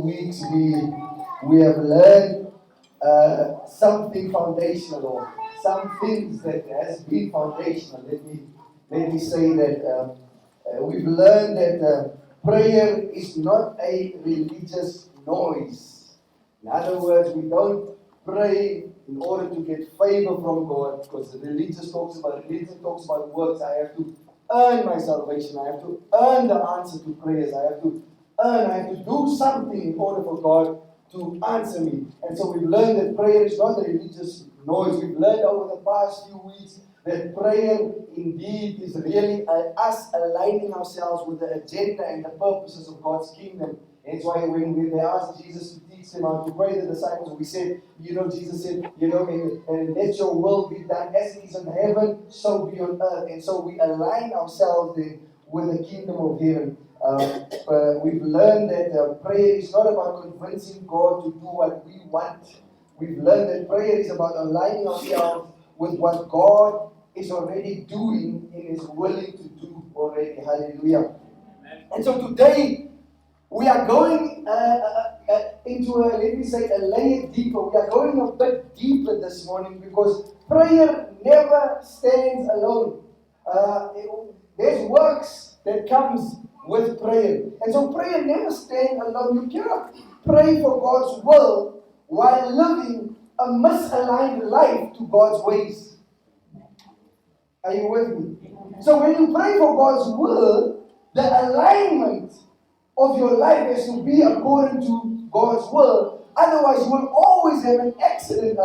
weeks we have learned something foundational, or some things that has been foundational. Let me say that we've learned that prayer is not a religious noise. In other words, we don't pray in order to get favor from God, because religion talks about works. I have to earn my salvation. I have to earn the answer to prayers. I have to do something in order for God to answer me. And so we've learned that prayer is not a religious noise. We've learned over the past few weeks that prayer indeed is really us aligning ourselves with the agenda and the purposes of God's kingdom. That's why when they asked Jesus to teach them how to pray, the disciples, we said, Jesus said, and let your will be done as it is in heaven, so be on earth. And so we align ourselves then with the kingdom of heaven. We've learned that prayer is not about convincing God to do what we want. We've learned that prayer is about aligning ourselves with what God is already doing and is willing to do already. Hallelujah. Amen. And so today, we are going into a layer deeper. We are going a bit deeper this morning, because prayer never stands alone. There's works that comes with prayer. And so prayer never stands alone. You cannot pray for God's will while living a misaligned life to God's ways. Are you with me? So when you pray for God's will, the alignment of your life has to be according to God's will. Otherwise, you will always have an accident.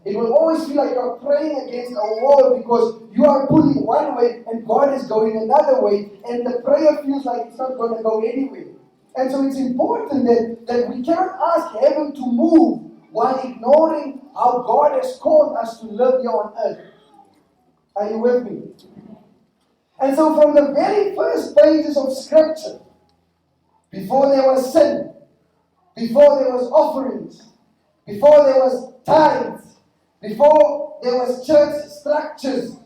It will always feel like you're praying against a wall, because you are pulling one way and God is going another way, and the prayer feels like it's not going to go anywhere. And so it's important that we cannot ask heaven to move while ignoring how God has called us to live here on earth. Are you with me? And so from the very first pages of Scripture, before there was sin, before there was offerings, before there was tithes, before there was church structures,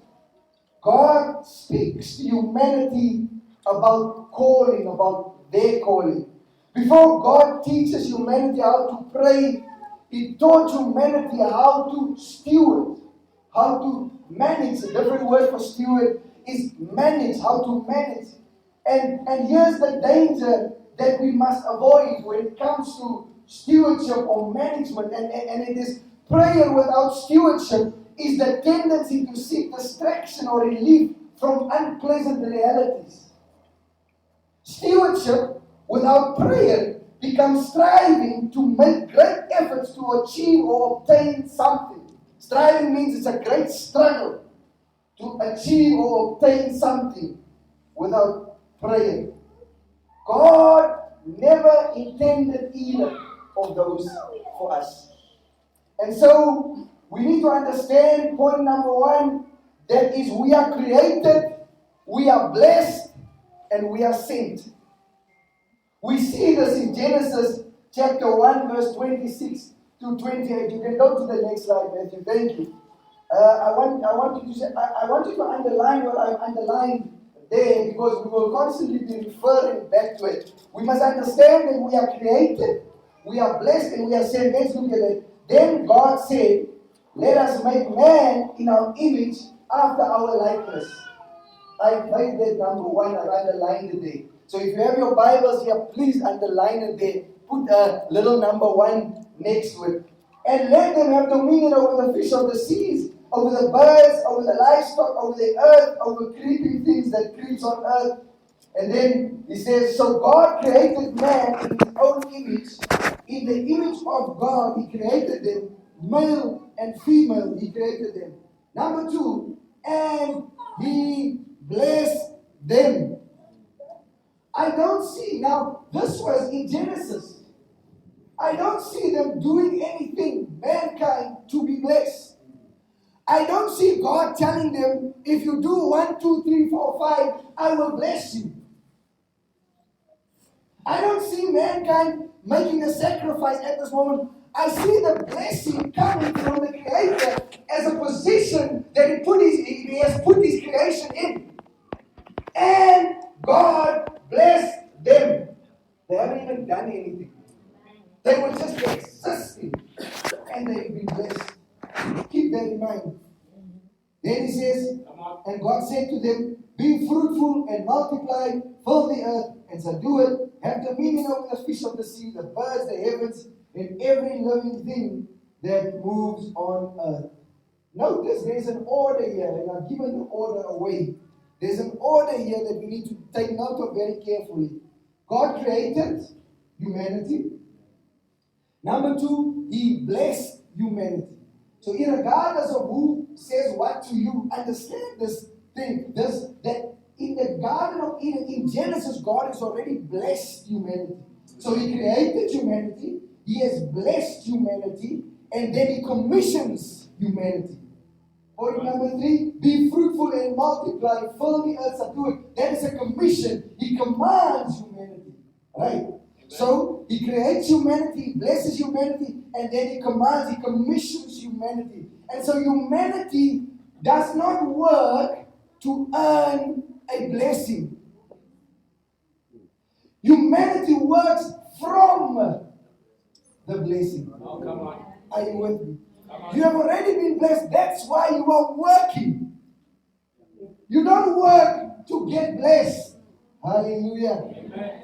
God speaks to humanity about calling, about their calling. Before God teaches humanity how to pray, He taught humanity how to steward, how to manage. A different word for steward is manage, how to manage. And here's the danger that we must avoid when it comes to stewardship or management. And it is prayer without stewardship is the tendency to seek distraction or relief from unpleasant realities. Stewardship without prayer becomes striving to make great efforts to achieve or obtain something. Striving means it's a great struggle to achieve or obtain something without prayer. God never intended either of those for us. And so we need to understand point number one, that is, we are created, we are blessed, and we are sent. We see this in Genesis chapter 1 verse 26 to 28. You can go to the next slide, Matthew. Thank you. I want you to underline what I've underlined there, because we will constantly be referring back to it. We must understand that we are created, we are blessed, and we are sent. Let's look at it. Then God said, let us make man in our image after our likeness. I made that number one. I've underlined it there. So if you have your Bibles here, please underline it there. Put a little number one next to it. And let them have dominion over the fish of the seas, over the birds, over the livestock, over the earth, over creeping things that creeps on earth. And then he says, so God created man in his own image. In the image of God, he created them. Male and female, he created them. Number two, and he blessed them. I don't see, now this was in Genesis. I don't see them doing anything, mankind, to be blessed. I don't see God telling them, if you do 1, 2, 3, 4, 5, I will bless you. I don't see mankind making a sacrifice at this moment. I see the blessing coming from the Creator as a position that He has put His creation in. And God blessed them. They haven't even done anything. They were just existing and they've been blessed. Keep that in mind. Then he says, and God said to them, be fruitful and multiply, fill the earth and subdue it, have dominion over the fish of the sea, the birds, the heavens, and every living thing that moves on earth. Notice there's an order here, and I've given the order away. There's an order here that we need to take note of very carefully. God created humanity. Number two, He blessed humanity. So regardless of who says what to you, understand this thing, that in the Garden of Eden, in Genesis, God has already blessed humanity. So He created humanity, He has blessed humanity, and then He commissions humanity. Point number three, be fruitful and multiply, fill the earth, subdue it. That is a commission. He commands humanity. Right? So He creates humanity, He blesses humanity, and then He commands, He commissions humanity. And so humanity does not work to earn a blessing. Humanity works from the blessing. Oh, come on. Are you with me? You have already been blessed. That's why you are working. You don't work to get blessed. Hallelujah. Amen.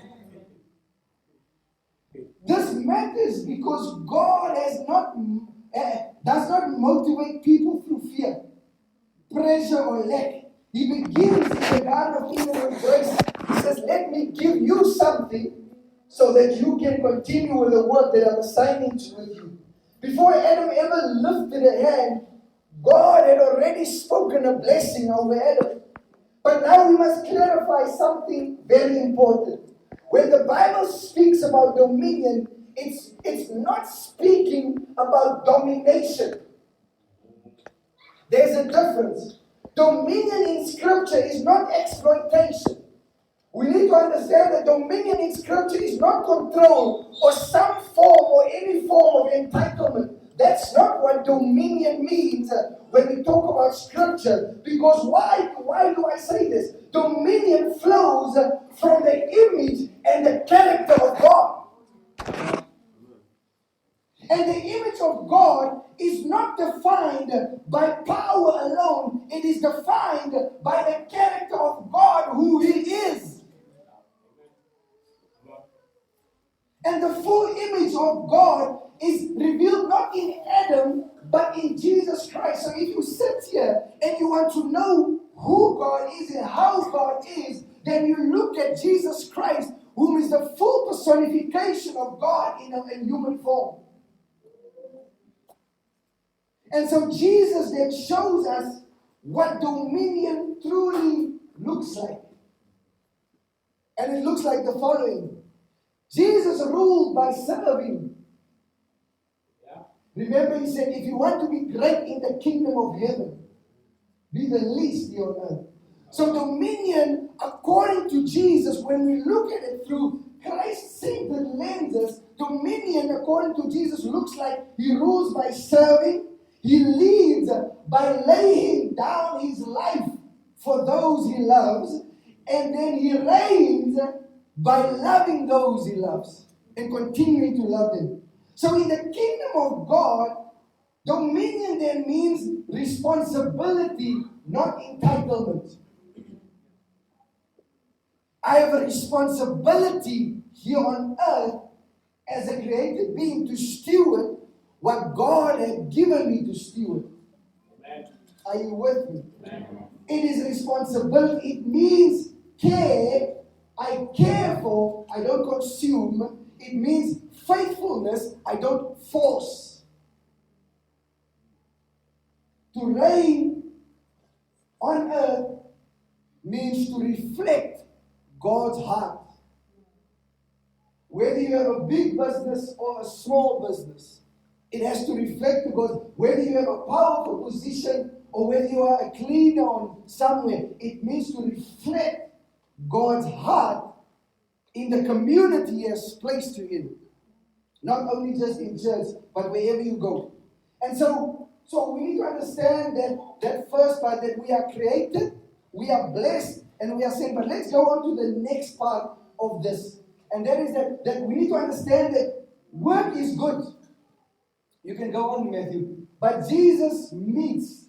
This matters because God does not motivate people through fear, pressure, or lack. He begins in the Garden of Eden with grace. He says, let me give you something so that you can continue with the work that I'm assigning to you. Before Adam ever lifted a hand, God had already spoken a blessing over Adam. But now we must clarify something very important. When the Bible speaks about dominion, it's not speaking about domination. There's a difference. Dominion in Scripture is not exploitation. We need to understand that dominion in Scripture is not control or some form or any form of entitlement. That's not what dominion means when we talk about Scripture. Because why do I say this? Dominion flows from the image and the character of God. And the image of God is not defined by power alone. It is defined by the character of God, who He is. And the full image of God is revealed not in Adam, but in Jesus Christ. So if you sit here and you want to know who God is and how God is, then you look at Jesus Christ, whom is the full personification of God in human form. And so Jesus then shows us what dominion truly looks like. And it looks like the following. Jesus ruled by serving. Yeah. Remember, He said, if you want to be great in the kingdom of heaven, be the least here on earth. So dominion, according to Jesus, when we look at it through Christ-centered lenses, dominion, according to Jesus, looks like He rules by serving. He leads by laying down His life for those He loves. And then He reigns by loving those He loves and continuing to love them. So in the kingdom of God, dominion then means responsibility, not entitlement. I have a responsibility here on earth as a created being to steward what God had given me to steward. Amen. Are you with me? Amen. It is responsibility. It means care. I care for, I don't consume. It means faithfulness. I don't force. To reign on earth means to reflect God's heart. Whether you have a big business or a small business, it has to reflect God. Whether you have a powerful position or whether you are a cleaner on somewhere, it means to reflect God's heart in the community He has placed you in. Not only just in church, but wherever you go. And so we need to understand that first part, that we are created, we are blessed, and we are saved. But let's go on to the next part of this. And that is that we need to understand that work is good. You can go on, Matthew. But Jesus meets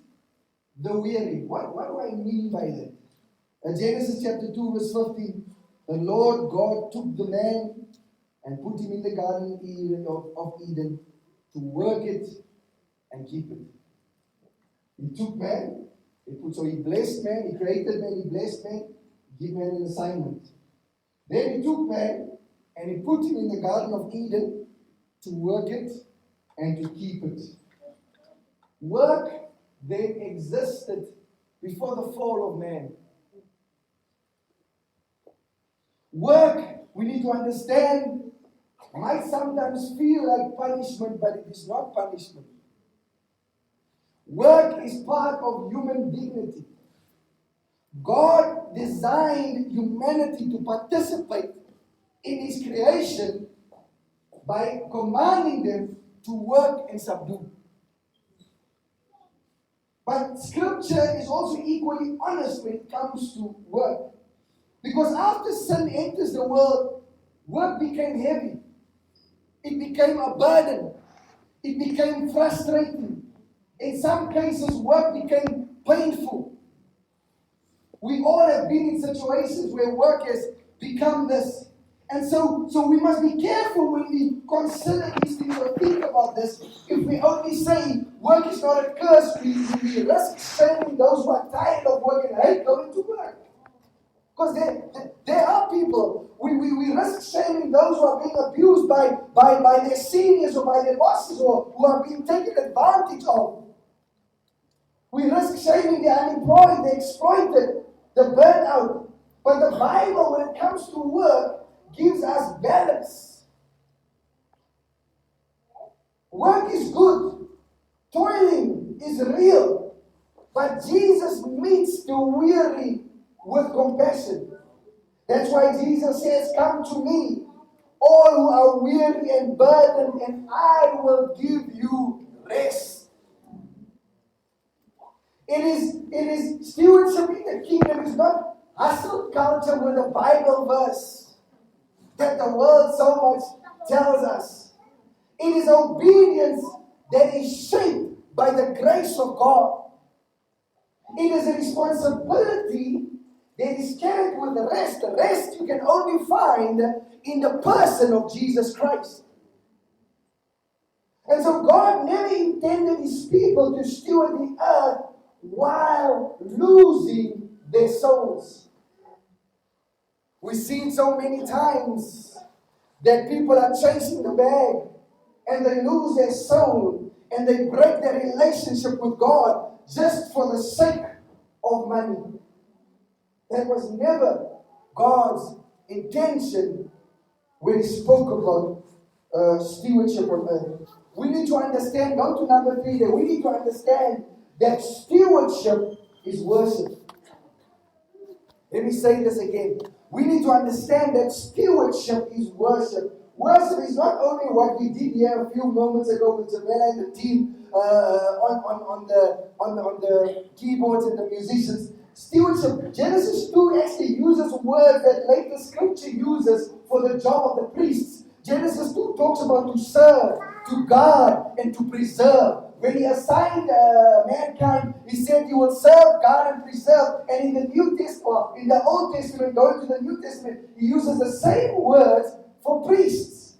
the weary. What do I mean by that? Genesis chapter 2 verse 15. The Lord God took the man and put him in the garden of Eden to work it and keep it. He took man, he blessed man, he created man, he blessed man, he gave man an assignment. Then he took man and he put him in the Garden of Eden to work it and to keep it. Work then existed before the fall of man. Work, we need to understand, might sometimes feel like punishment, but it is not punishment. Work is part of human dignity. God designed humanity to participate in His creation by commanding them to work and subdue. But Scripture is also equally honest when it comes to work. Because after sin enters the world, work became heavy. It became a burden. It became frustrating. In some cases, work became painful. We all have been in situations where work has become this. And so we must be careful when we consider these things or think about this. If we only say work is not a curse, we risk shaming those who are tired of work and hate going to work. Because there are people, we risk shaming those who are being abused by their seniors or by their bosses or who are being taken advantage of. We risk shaming the unemployed, the exploited, the burnt out. But the Bible, when it comes to work, gives us balance. Work is good. Toiling is real. But Jesus meets the weary with compassion. That's why Jesus says, "Come to me, all who are weary and burdened, and I will give you rest." It is stewardship in the kingdom is not hustle culture with a Bible verse that the world so much tells us. It is obedience that is shaped by the grace of God. It is a responsibility that is carried with the rest. The rest you can only find in the person of Jesus Christ. And so God never intended His people to steward the earth while losing their souls. We've seen so many times that people are chasing the bag and they lose their soul and they break their relationship with God just for the sake of money. That was never God's intention when He spoke about stewardship on earth. We need to understand, go to number 3 there, we need to understand that stewardship is worship. Let me say this again. We need to understand that stewardship is worship. Worship is not only what we did here a few moments ago with Jamela and the team on the keyboards and the musicians. Stewardship, Genesis 2 actually uses words that later Scripture uses for the job of the priests. Genesis 2 talks about to serve, to guard, and to preserve. When He assigned mankind, He said you will serve, guard, and preserve. And in the New Testament, in the Old Testament, going to the New Testament, He uses the same words for priests.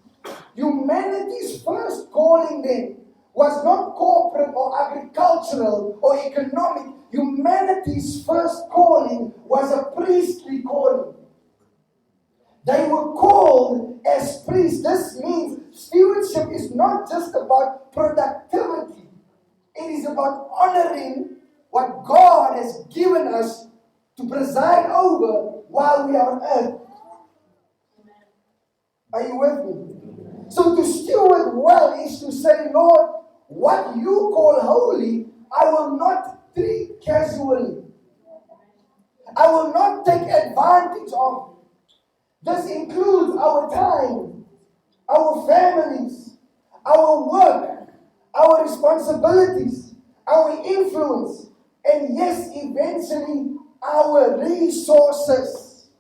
Humanity's first calling then was not corporate or agricultural or economic. Humanity's first calling was a priestly calling. They were called as priests. This means stewardship is not just about productivity. It is about honoring what God has given us to preside over while we are on earth. Are you with me? So to steward well is to say, Lord, what you call holy, I will not treat casually. I will not take advantage of. This includes our time, our families, our work, our responsibilities, our influence, and yes, eventually, our resources.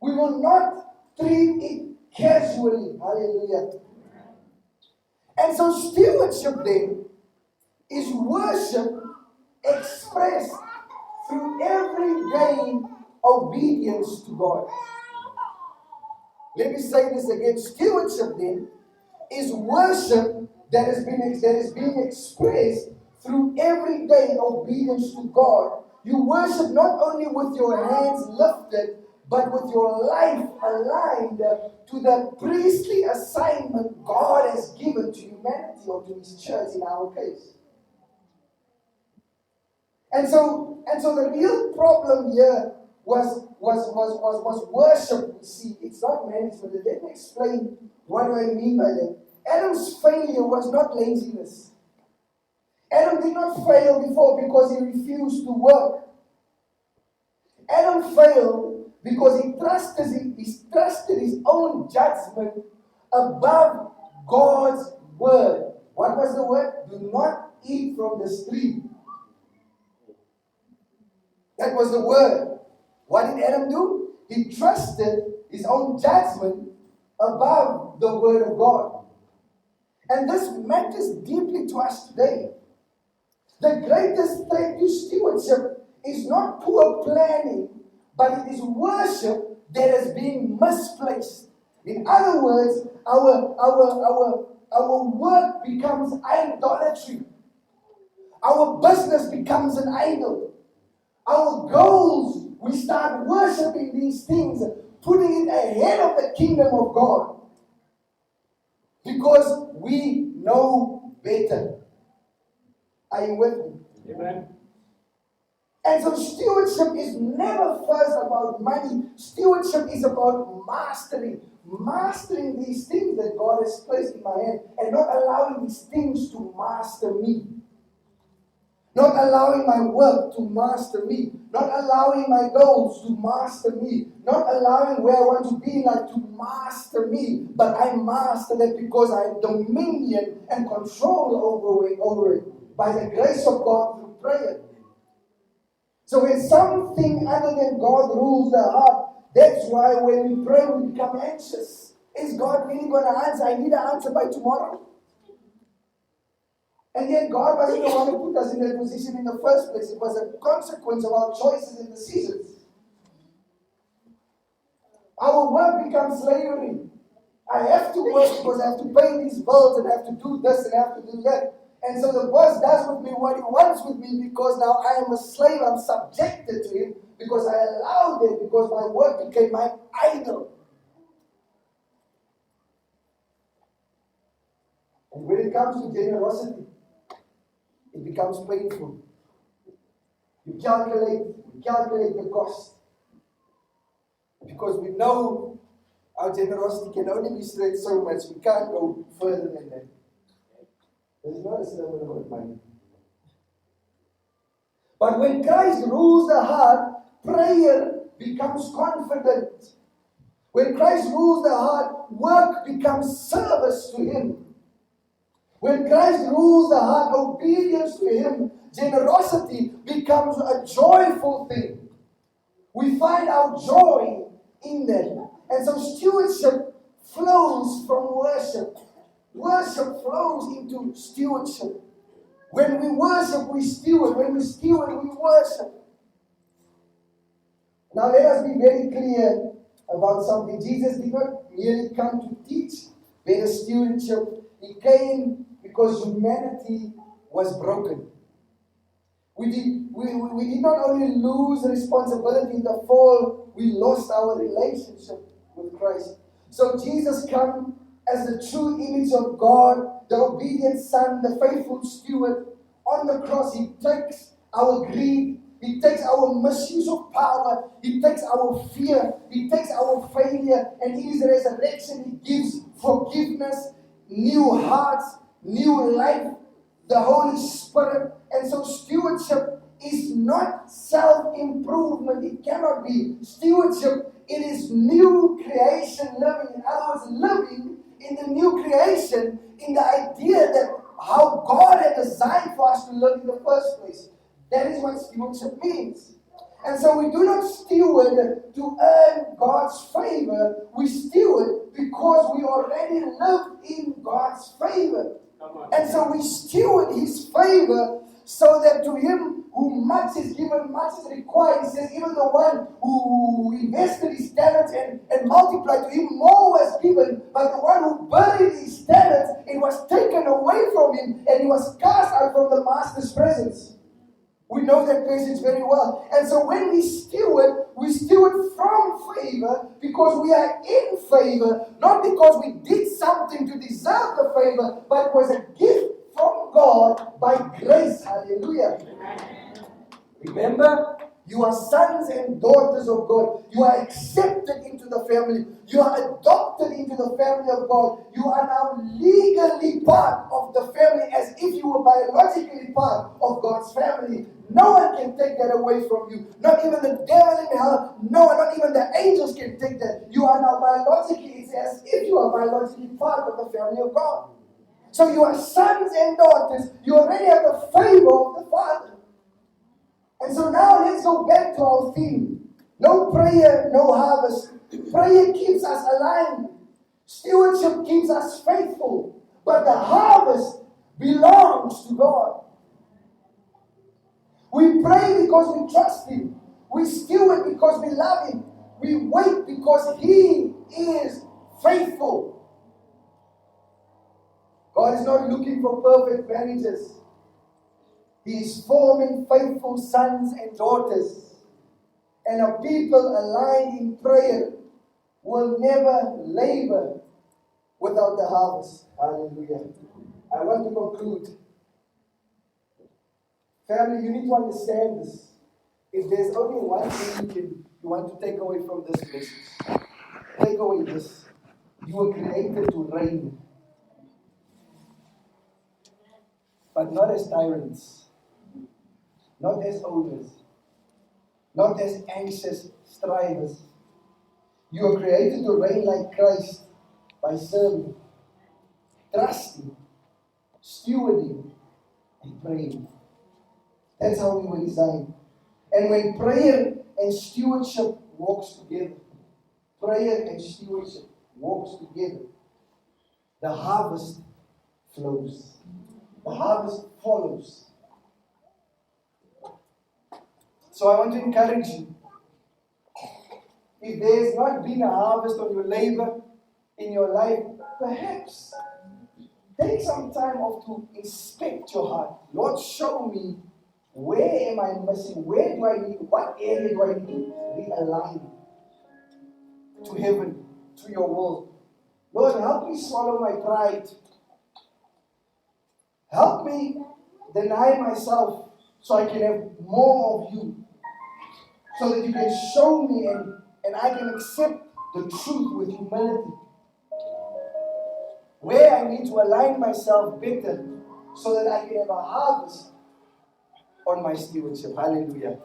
We will not treat it casually. Hallelujah. And so stewardship then is worship expressed through everyday obedience to God. Let me say this again. Stewardship then is worship that is being expressed through everyday obedience to God. You worship not only with your hands lifted, but with your life aligned to the priestly assignment God has given to humanity or to His church in our case. And so the real problem here was worship. You see, it's not management. Let me explain what do I mean by that. Adam's failure was not laziness. Adam did not fail before because he refused to work. Adam failed because he trusted his own judgment above God's word. What was the word? Do not eat from this tree. That was the word. What did Adam do? He trusted his own judgment above the word of God. And this matters deeply to us today. The greatest threat to stewardship is not poor planning, but it is worship that is being misplaced. In other words, our work becomes idolatry. Our business becomes an idol. Our goals, we start worshiping these things, putting it ahead of the kingdom of God. Because we know better. Are you with me? Amen. And so stewardship is never first about money. Stewardship is about mastering. Mastering these things that God has placed in my hand and not allowing these things to master me. Not allowing my work to master me. Not allowing my goals to master me. Not allowing where I want to be like to master me. But I master that because I have dominion and control over it by the grace of God through prayer. So when something other than God rules the heart, that's why when we pray we become anxious. Is God really going to answer? I need an answer by tomorrow. And yet God wasn't the one who put us in that position in the first place. It was a consequence of our choices and decisions. Our work becomes slavery. I have to work because I have to pay these bills and I have to do this and I have to do that. And so the boss does with me what he wants with me because now I am a slave. I'm subjected to him because I allowed it, because my work became my idol. And when it comes to generosity, it becomes painful. You calculate the cost. Because we know our generosity can only be stretched so much. We can't go further than that. There's not a sermon about money. But when Christ rules the heart, prayer becomes confident. When Christ rules the heart, work becomes service to Him. When Christ rules the heart, obedience to Him, generosity becomes a joyful thing. We find our joy in that. And so stewardship flows from worship. Worship flows into stewardship. When we worship, we steward. When we steward, we worship. Now let us be very clear about something. Jesus did not merely come to teach better stewardship. He came because humanity was broken. We did not only lose responsibility in the fall, we lost our relationship with Christ. So Jesus came as the true image of God, the obedient Son, the faithful steward. On the cross, He takes our greed, He takes our misuse of power, He takes our fear, He takes our failure, and in His resurrection, He gives forgiveness, new hearts, new life, the Holy Spirit. And so stewardship is not self-improvement. It cannot be. Stewardship, it is new creation living. In other words, living in the new creation, in the idea that how God had designed for us to live in the first place. That is what stewardship means. And so we do not steward to earn God's favor. We steward because we already live in God's favor. And so we steward His favor so that to him who much is given, much is required. He says, even the one who invested his talents and multiplied, to him more was given. But the one who buried his talents, it was taken away from him, and he was cast out from the master's presence. We know that passage very well. And so when we steward from favor because we are in favor, not because we did something to deserve the favor, but it was a gift from God by grace. Hallelujah. Remember, you are sons and daughters of God. You are accepted into the family. You are adopted into the family of God. You are now legally part of the family as if you were biologically part of God's family. No one can take that away from you. Not even the devil in hell. No one, not even the angels can take that. You are now biologically, it's as if you are biologically part of the family of God. So you are sons and daughters. You already have the favor of the Father. And so now let's go back to our theme. No prayer, no harvest. Prayer keeps us aligned. Stewardship keeps us faithful. But the harvest belongs to God. We pray because we trust Him. We steward because we love Him. We wait because He is faithful. God is not looking for perfect marriages. He is forming faithful sons and daughters. And a people aligned in prayer will never labor without the harvest. Hallelujah. I want to conclude. Family, you need to understand this. If there's only one thing you want to take away from this message, take away this. You were created to reign. But not as tyrants. Not as owners. Not as anxious strivers. You are created to reign like Christ by serving, trusting, stewarding, and praying. That's how we were designed. And when prayer and stewardship walks together, the harvest flows. The harvest follows. So I want to encourage you. If there has not been a harvest on your labor in your life, perhaps take some time off to inspect your heart. Lord, show me, where am I missing? What area do I need to realign to heaven, to your will? Lord, help me swallow my pride. Help me deny myself so I can have more of you. So that you can show me and I can accept the truth with humility. Where I need to align myself better so that I can have a harvest on my stewardship. Hallelujah.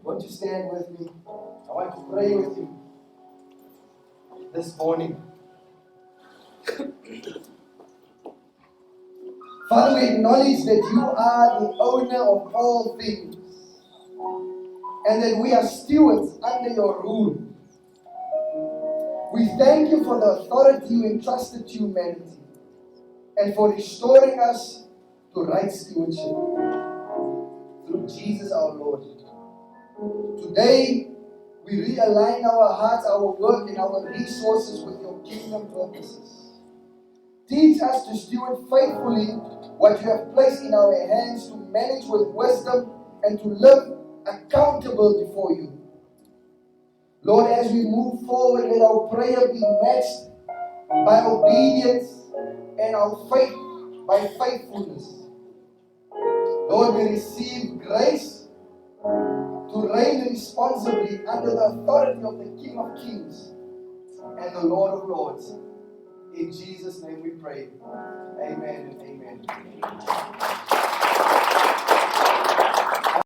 Won't you stand with me? I want to pray with you this morning. Father, we acknowledge that you are the owner of all things and that we are stewards under your rule. We thank you for the authority you entrusted to humanity and for restoring us to right stewardship through Jesus our Lord. Today, we realign our hearts, our work, and our resources with your kingdom purposes. Teach us to steward faithfully what you have placed in our hands, to manage with wisdom and to live accountable before you. Lord, as we move forward, let our prayer be matched by obedience and our faith by faithfulness. Lord, we receive grace to reign responsibly under the authority of the King of Kings and the Lord of Lords. In Jesus' name we pray. Amen and amen.